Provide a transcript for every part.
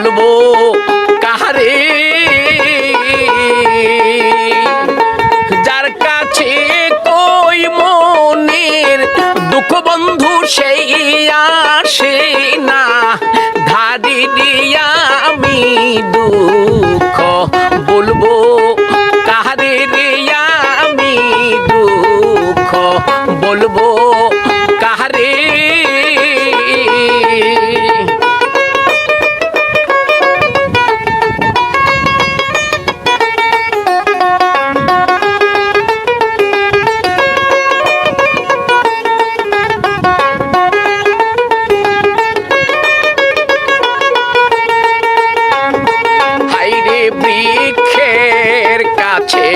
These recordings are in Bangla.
বলবো কাহারে, যার কাছে কই মনের দুঃখ বন্ধু সেই আসে না, ধারি দিয়া আমি দুঃখ বলবো কাহারে রে, আমি দুঃখ বলবো কাহারে। হাইরে বৃক্ষের কাছে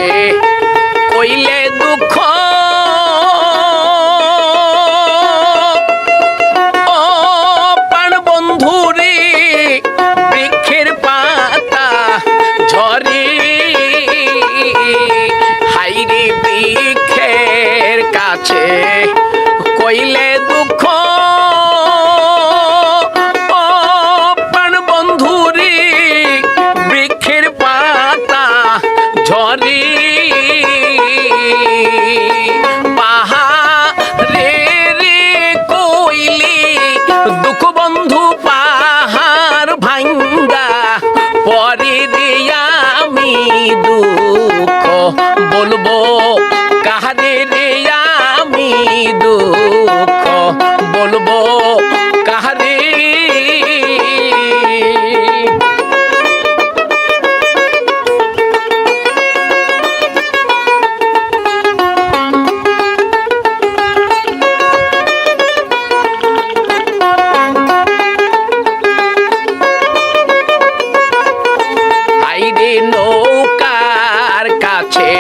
কইলে দুঃখ, ও প্রাণ বন্ধুরে বৃক্ষের পাতা ঝরে, হাইরে বৃক্ষের কাছে কইলে দুঃখ, ও প্রাণ বন্ধুরে বৃক্ষের পাতা ঝরে, পাহাড়ে রে কইলে দুঃখ বন্ধু পাহাড় ভাঙ্গা পরে রে, আমি দুঃখ বলবো কাহারে রে, আমি দুঃখ বলবো কাহারে। হাইরে নৌকার কাছে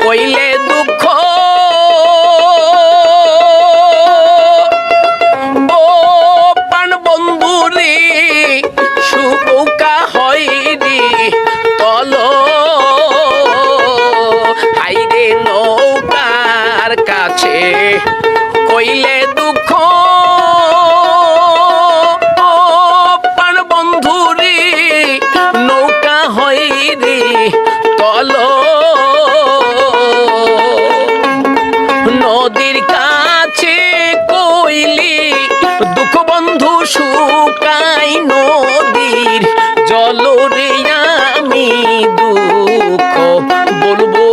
কইলে দুঃখ, ও প্রাণ বন্ধুরে সুপৌকা হয় রে তল, হাইরে নৌকার কাছে কইলে দুঃখ, ও প্রাণ বন্ধুরে নৌকা হয় রে তল, নদীর কাছে কইলে দুঃখ বন্ধু শুকাই নদীর জল রে, আমি দুঃখ বলবো,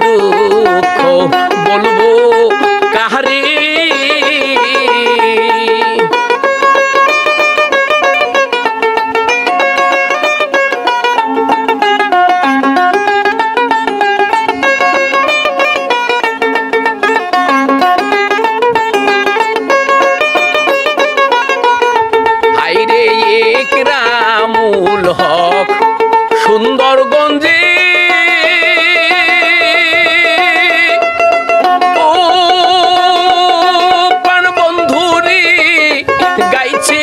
দুঃখ বলবো কাহারে। হাইরে একরামুল হক সুন্দরগঞ্জে, ও প্রাণ বন্ধুরে গাইছে